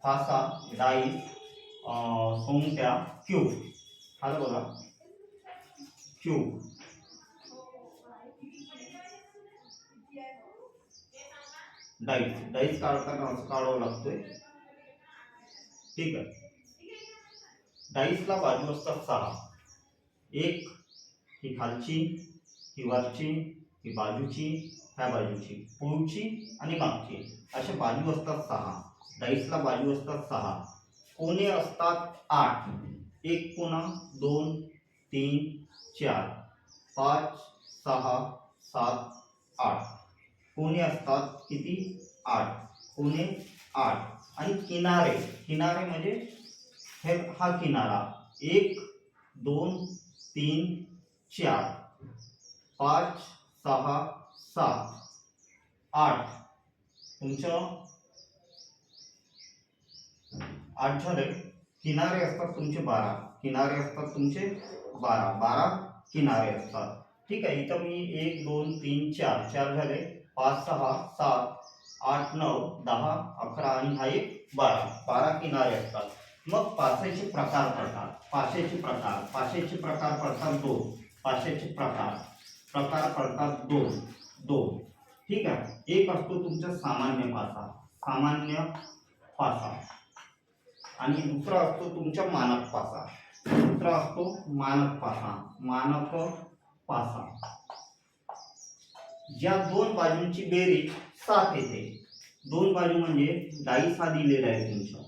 Fossa, dice, सोंगट्या, cube. हा बघा क्यूब. डाईस काढताना असं काढावं लागतोय. ठीक आहे. डाईसला बाजू असतात 6. एक ही खालची, ही वरची, ही बाजूची, ह्या बाजूची, पुढची आणि मागची, अशा बाजू असतात 6. डाईसला बाजू असतात 6. कोणे असतात 8. एक कोणा, 2, 3, 4, 5, 6, 7, 8. कोणे असतात किती? 8. कोणे 8. आणि किनारे, किनारे म्हणजे हे हा किनारा 1, 2, 3, 4, 5, 6, 7, 8. तुमचं 8 झाले. किनारे असतात तुमचे 12. किनारे असतात तुमचे 12. 12 किनारे असतात. ठीक आहे. इथं मी 1, 2, 3, 4 4 झाले. 5, 6, 7, 8, 9, 10, 11 आणि हा एक 12. 12 किनारे असतात. मग पाशाचे प्रकार पडतात. पाशाचे प्रकार पडतात 2. पाशाचे प्रकार पडतात 2. ठीक आहे. एक असतो तुमचा सामान्य पासा आणि दुसरा असतो तुमचा मानक पासा. मानक पासा. ज्या दोन बाजूंची बेरीज 7 येते. दोन बाजू म्हणजे डाईस हा दिलेला आहे तुमचा.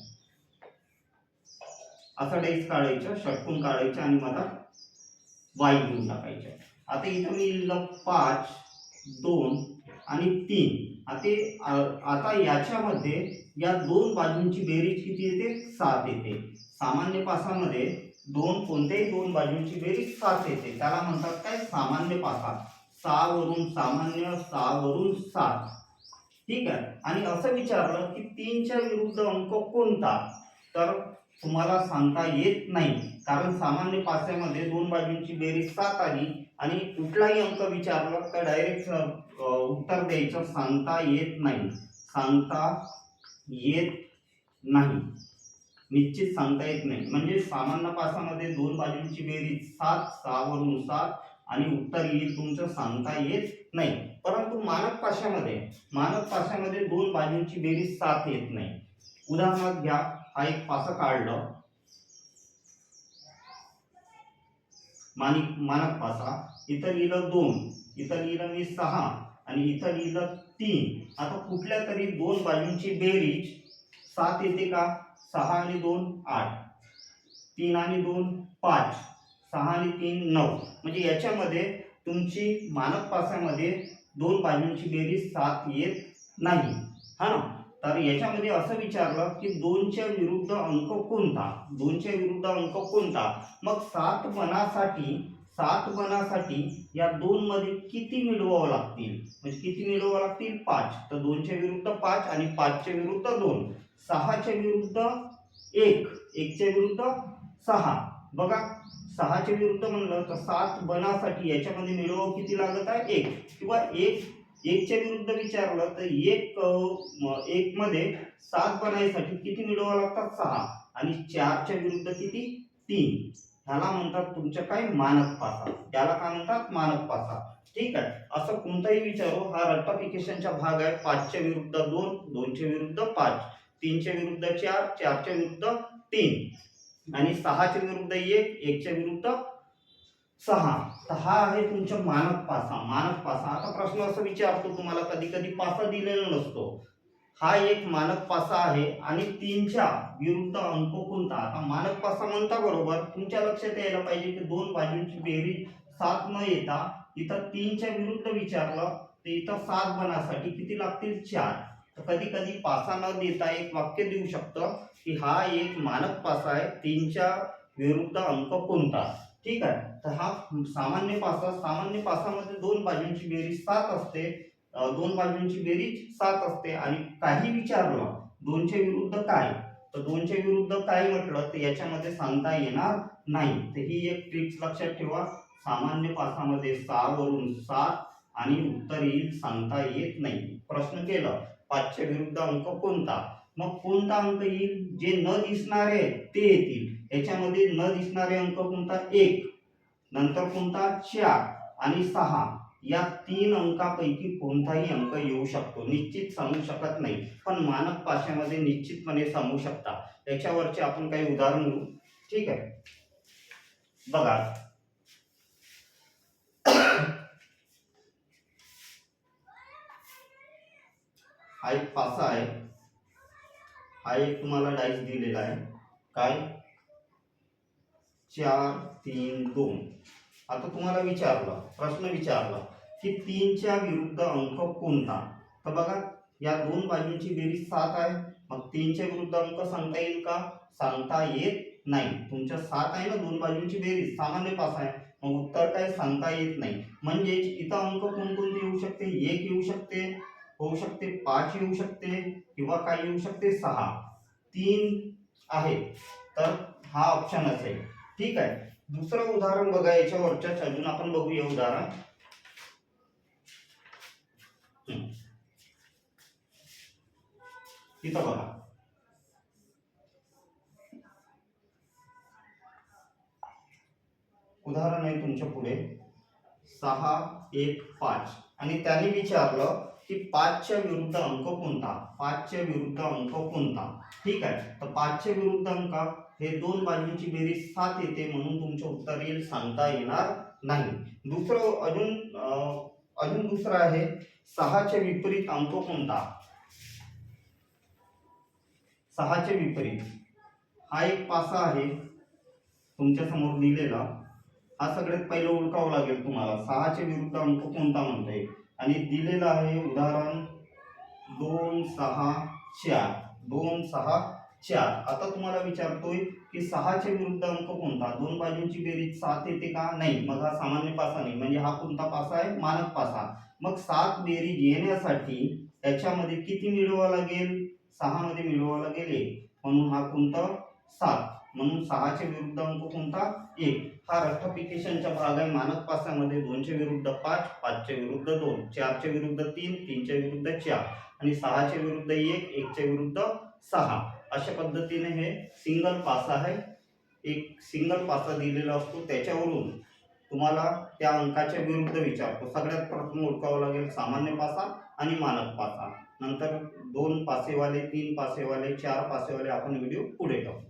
असा डाईस काढायचा, षटकोन काढायचा आणि मला वाय घेऊन टाकायचा. आता इथं मी लिहिलं 5, 2 आणि 3. आता याच्यामध्ये या दोन बाजूंची बेरीज किती येते? 7 येते. सामान्य पासामध्ये कोणत्याही दोन बाजूंची बेरीज 7 येते. त्याला म्हणतात काय? सामान्य पासा. 6 वरून सामान्य, 6 वरून 7. ठीक आहे. आणि असं विचारलं की 3च्या विरुद्ध अंक कोणता, तर तुम्हाला सांगता येत नाही. कारण सामान्य पास्यामध्ये दोन बाजूंची बेरीज 7 आली आणि कुठलाही अंक विचारला तर डायरेक्ट उत्तर द्यायचं. सांगता येत नाही. निश्चित सांगता येत नाही. म्हणजे सामान्य पासामध्ये दोन बाजूंची बेरीज 7, 6 वरून 7 आणि उत्तर येईल तुमचं सांगता येत नाही. परंतु मानक पाशामध्ये दोन बाजूंची बेरीज 7 येत नाही. उदाहरणार्थ घ्या, हा एक पासा काढलं, मानक पासा. इथं लिहिलं 2, इथं लिहिलं मी 6 आणि इथं लिहिलं 3. आता कुठल्या तरी दोन बाजूंची बेरीज 7 येते का? 6 आणि 2 8, 3 आणि 2 5, 6 आणि 3 9. म्हणजे याच्यामध्ये तुमची मानक पासामध्ये दोन बाजूंची बेरीज 7 येत नाही. हा ना. तर याच्यामध्ये असं विचारलं की 2च्या विरुद्ध अंक कोणता? 2च्या विरुद्ध अंक कोणता? मग 7 बनासाठी या 2 मध्ये किती मिळवावं लागतील? म्हणजे किती मिळवावं लागतील? 5. तर 2च्या विरुद्ध 5 आणि 5च्या विरुद्ध 2. 6च्या विरुद्ध 1, 1च्या विरुद्ध 6. बघा 6च्या विरुद्ध म्हणलं तर 7 बनासाठी याच्यामध्ये मिळवावं किती लागत आहे? 1. किंवा 1च्या विरुद्ध विचारलं तर 1 मध्ये 7 बनायसाठी किती मिळवावं लागतात? 6. आणि 4च्या विरुद्ध किती? 3. ह्याला म्हणतात तुमच्या काय? मानक पासा. त्याला काय म्हणतात? मानक पासा. ठीक आहे. असं कोणताही विचारो, हा रट्टाफिकेशनचा भाग आहे. 5च्या विरुद्ध 2, 2च्या विरुद्ध 5, 3च्या विरुद्ध 4, 4च्या विरुद्ध 3 आणि 6च्या विरुद्ध 1, 1च्या विरुद्ध 6. तर हा आहे तुमचा मानक पासा. आता प्रश्न असं विचारतो तुम्हाला, कधी कधी पासा दिलेला नसतो. हा एक मानक पासा आहे आणि 3च्या विरुद्ध अंक कोणता? आता मानक पासा म्हणता बरोबर तुमच्या लक्षात यायला पाहिजे की दोन बाजूंची बेरीज 7 न येता इथं 3च्या विरुद्ध विचारलं तर इथं 7 बनासाठी किती लागतील? 4. तर कधी कधी पासा न देता एक वाक्य देऊ शकतं की हा एक मानक पासा आहे, 3च्या विरुद्ध अंक कोणता? ठीक आहे. तर हा सामान्य पासामध्ये दोन बाजूंची बेरीज 7 असते. दोन बाजूंची बेरीज 7 असते आणि काही विचारलं 2च्या विरुद्ध काय, तर 2च्या विरुद्ध काय म्हटलं तर याच्यामध्ये सांगता येणार नाही. तर ही एक ट्रिक्स लक्षात ठेवा. सामान्य पासामध्ये 6 वरून 7 आणि उत्तर येईल सांगता येत नाही. प्रश्न केलं 5च्या विरुद्ध अंक कोणता, मग कोणता अंक येईल? जे न दिसणारे आहेत ते येतील. याच्यामध्ये न दिसणारे अंक कोणता? 1, नंतर कोणता? 4 आणि 6. या 3 अंकापैकी कोणताही अंक येऊ शकतो. निश्चित सांगू शकत नाही, पण मानक भाषेमध्ये निश्चितपणे सांगू शकता. याच्यावरचे आपण काही उदाहरण घेऊ. ठीक आहे, बघा. हा एक पासा आहे. हा एक तुम्हाला डाईस दिलेला आहे. काय? 4, 3, 2. आता तुम्हाला प्रश्न विचारला की 3च्या विरुद्ध अंक कोणता? तर बघा, या दोन बाजूंची बेरीज 7 आहे. मग 3च्या विरुद्ध अंक सांगता येईल का? सांगता येत नाही. तुमच्या 7 आहे ना, दोन बाजूंची बेरीज, सामान्य पास आहे. मग उत्तर काय? सांगता येत नाही. म्हणजेच इथं अंक कोणकोणते येऊ शकते? 1 येऊ शकते, होऊ शकते 5 येऊ शकते, किंवा काय येऊ शकते? 6. 3 आहे, तर हा ऑप्शन असेल. ठीक आहे. दुसरं उदाहरण बघा, याच्यावरच्याच अजून आपण बघूया उदाहरण. इथं बघा, उदाहरण आहे तुमच्या पुढे 6, 1, 5 आणि त्याने विचारलं की 5च्या विरुद्ध अंक कोणता? 5च्या विरुद्ध अंक कोणता? ठीक आहे, तर 5च्या विरुद्ध अंक हे दोन बाजूंची बेरीज 7 येते, म्हणून तुमचं उत्तर येईल सांगता येणार नाही. अजून दुसरं आहे 6च्या विपरीत अंक कोणता? 6च्या विपरीत हा एक पासा आहे तुमच्या समोर दिलेला. हा सगळ्यात पहिलं ओळखावं लागेल तुम्हाला. 6च्या विरुद्ध अंक कोणता म्हणताय, आणि दिलेला आहे उदाहरण 2, 6, 4. 2, 6, 4. आता तुम्हाला विचारतोय की 6च्या विरुद्ध अंक कोणता? दोन बाजूंची बेरीज 7 येते का? नाही. मग हा सामान्य पासा नाही, म्हणजे हा कोणता पासा आहे? मानक पासा. मग 7 बेरीज येण्यासाठी याच्यामध्ये किती मिळवावं लागेल? 6 मध्ये मिळवावं लागेल 1, म्हणून हा कोणता? 7. म्हणून 6च्या विरुद्ध अंक कोणता? 1. हा रेक्टिफिकेशनचा भाग आहे. मानक पासामध्ये 2च्या विरुद्ध 5, 5च्या विरुद्ध 2, 4च्या विरुद्ध 3, 3च्या विरुद्ध 4 आणि 6च्या विरुद्ध 1, 1च्या विरुद्ध 6. अशा पद्धतीने हे सिंगल पासा आहे. एक सिंगल पासा दिलेला असतो, त्याच्यावरून तुम्हाला त्या अंकाच्या विरुद्ध विचारतो. सगळ्यात प्रथम ओळखावं लागेल सामान्य पासा आणि मानक पासा. नंतर 2 पासेवाले, 3 पासेवाले, 4 पासेवाले आपण व्हिडिओ पुढे टाकू.